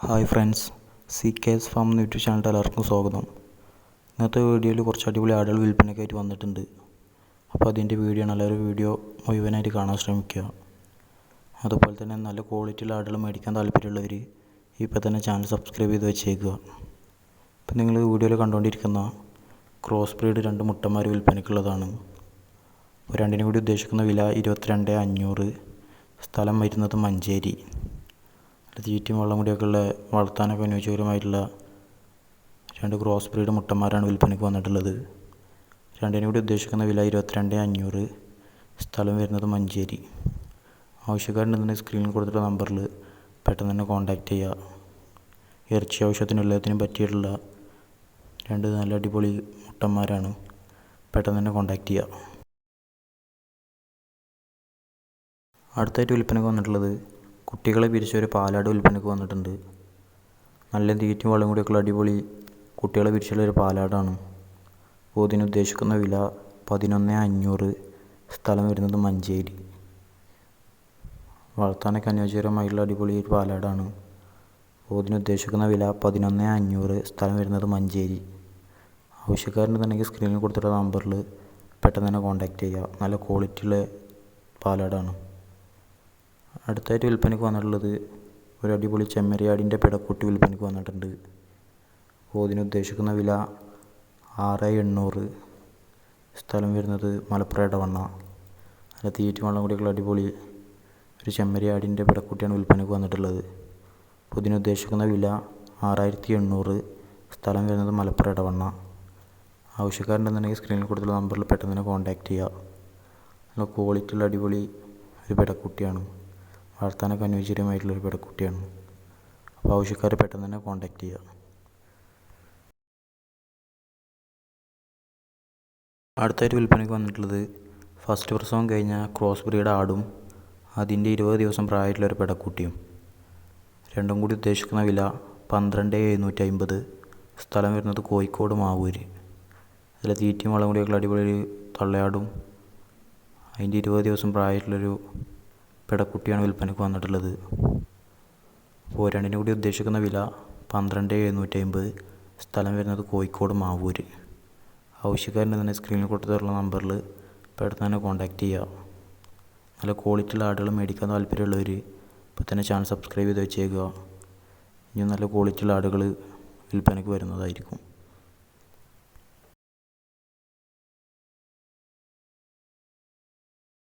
Hi friends, CK's farm YouTube ചാനലിൽ എല്ലാവർക്കും സ്വാഗതം. ഇന്നത്തെ വീഡിയോയിൽ കുറച്ച് അടിപൊളി ആടുകൾ വിൽപ്പനയ്ക്കായിട്ട് വന്നിട്ടുണ്ട്. അപ്പോൾ അതിൻ്റെ വീഡിയോ ആണ്. എല്ലാവരും വീഡിയോ മുഴുവനായിട്ട് കാണാൻ ശ്രമിക്കുക. അതുപോലെ തന്നെ നല്ല ക്വാളിറ്റിയുള്ള ആടുകൾ മേടിക്കാൻ താല്പര്യമുള്ളവർ ഇപ്പോൾ തന്നെ ചാനൽ സബ്സ്ക്രൈബ് ചെയ്ത് വെച്ചേക്കുക. ഇപ്പം നിങ്ങൾ വീഡിയോയിൽ കണ്ടുകൊണ്ടിരിക്കുന്ന ക്രോസ് ബ്രീഡ് 2 മുട്ടന്മാർ വിൽപ്പനയ്ക്കുള്ളതാണ്. അപ്പോൾ രണ്ടിനും കൂടി ഉദ്ദേശിക്കുന്ന വില 22,500. സ്ഥലം വരുന്നത് മഞ്ചേരി. തീറ്റയും വെള്ളം കൂടിയൊക്കെ ഉള്ള വളർത്താനൊക്കെ അനുയോജ്യകരമായിട്ടുള്ള 2 ക്രോസ് ബ്രീഡ് മുട്ടന്മാരാണ് വിൽപ്പനയ്ക്ക് വന്നിട്ടുള്ളത്. രണ്ടിനും കൂടി ഉദ്ദേശിക്കുന്ന വില 22,500. സ്ഥലം വരുന്നത് മഞ്ചേരി. ആവശ്യക്കാരുണ്ടെന്നുണ്ടെങ്കിൽ സ്ക്രീനിൽ കൊടുത്തിട്ടുള്ള നമ്പറിൽ പെട്ടെന്ന് തന്നെ കോൺടാക്റ്റ് ചെയ്യുക. ഇറച്ചി ആവശ്യത്തിനും എല്ലാത്തിനും പറ്റിയിട്ടുള്ള 2 നല്ല അടിപൊളി മുട്ടന്മാരാണ്. പെട്ടെന്ന് തന്നെ കോൺടാക്റ്റ് ചെയ്യുക. അടുത്തായിട്ട് വിൽപ്പനയ്ക്ക് വന്നിട്ടുള്ളത് കുട്ടികളെ പിരിച്ച ഒരു പാലാട് വിൽപ്പനയ്ക്ക് വന്നിട്ടുണ്ട്. നല്ല തീറ്റയും വെള്ളം കൂടിയൊക്കെയുള്ള അടിപൊളി കുട്ടികളെ പിരിച്ചുള്ള ഒരു പാലാടാണ്. അപ്പോൾ ഇതിന് ഉദ്ദേശിക്കുന്ന വില 11,500. സ്ഥലം വരുന്നത് മഞ്ചേരി. വളർത്താനൊക്കെ അനുയോജ്യകരമായിട്ടുള്ള അടിപൊളി ഒരു പാലാടാണ്. അപ്പോൾ ഇതിന് ഉദ്ദേശിക്കുന്ന വില 11,500. സ്ഥലം വരുന്നത് മഞ്ചേരി. ആവശ്യക്കാരുണ്ടെന്നുണ്ടെങ്കിൽ സ്ക്രീനിൽ കൊടുത്തിട്ടുള്ള നമ്പറിൽ പെട്ടെന്ന് തന്നെ കോൺടാക്റ്റ് ചെയ്യുക. നല്ല ക്വാളിറ്റിയുള്ള പാലാടാണ്. അടുത്തായിട്ട് വിൽപ്പനയ്ക്ക് വന്നിട്ടുള്ളത് ഒരു അടിപൊളി ചെമ്മരിയാടിൻ്റെ പിടക്കുട്ടി വിൽപ്പനയ്ക്ക് വന്നിട്ടുണ്ട്. അപ്പോൾ ഇതിന് ഉദ്ദേശിക്കുന്ന വില 6,800. സ്ഥലം വരുന്നത് മലപ്പുറം ഇടവണ്ണ. നല്ല തീറ്റ വെള്ളം കൂടിയൊക്കെയുള്ള അടിപൊളി ഒരു ചെമ്മരിയാടിൻ്റെ പിടക്കുട്ടിയാണ് വിൽപ്പനയ്ക്ക് വന്നിട്ടുള്ളത്. അപ്പോൾ ഇതിന് ഉദ്ദേശിക്കുന്ന വില 6,800. സ്ഥലം വരുന്നത് മലപ്പുറം ഇടവണ്ണ. ആവശ്യക്കാരുണ്ടെന്നുണ്ടെങ്കിൽ സ്ക്രീനിൽ കൊടുത്തുള്ള നമ്പറിൽ പെട്ടെന്ന് തന്നെ കോൺടാക്റ്റ് ചെയ്യുക. നല്ല ക്വാളിറ്റിയുള്ള അടിപൊളി ഒരു പിടക്കുട്ടിയാണ്. വളർത്താനൊക്കെ അനുയോജ്യമായിട്ടുള്ളൊരു പിടക്കുട്ടിയാണ്. അപ്പോൾ ആവശ്യക്കാർ പെട്ടെന്ന് തന്നെ കോൺടാക്റ്റ് ചെയ്യുക. അടുത്തായിട്ട് വിൽപ്പനയ്ക്ക് വന്നിട്ടുള്ളത് ഫസ്റ്റ് പ്രസവം കഴിഞ്ഞ ക്രോസ് ബ്രീഡ് ആടും അതിൻ്റെ 20 ദിവസം പ്രായമായിട്ടുള്ളൊരു പിടക്കുട്ടിയും. രണ്ടും കൂടി ഉദ്ദേശിക്കുന്ന വില 12,750. സ്ഥലം വരുന്നത് കോഴിക്കോട് മാവൂര്. അതിൽ തീറ്റയും വെള്ളം കൂടിയൊക്കെയുള്ള അടിപൊളി ഒരു തള്ളയാടും അതിൻ്റെ 20 ദിവസം പ്രായമായിട്ടുള്ളൊരു പിടക്കുട്ടിയാണ് വിൽപ്പനയ്ക്ക് വന്നിട്ടുള്ളത്. അപ്പോൾ രണ്ടിനും കൂടി ഉദ്ദേശിക്കുന്ന വില 12,750. സ്ഥലം വരുന്നത് കോഴിക്കോട് മാവൂര്. ആവശ്യക്കാരൻ്റെ തന്നെ സ്ക്രീനിൽ കൊടുത്തിട്ടുള്ള നമ്പറിൽ പെട്ടെന്ന് തന്നെ കോൺടാക്റ്റ് ചെയ്യുക. നല്ല ക്വാളിറ്റിയുള്ള ആടുകൾ മേടിക്കാൻ താല്പര്യമുള്ളവർ ഇപ്പോൾ തന്നെ ചാനൽ സബ്സ്ക്രൈബ് ചെയ്ത് വെച്ചേക്കുക. ഇനി നല്ല ക്വാളിറ്റിയുള്ള ആടുകൾ വിൽപ്പനയ്ക്ക് വരുന്നതായിരിക്കും.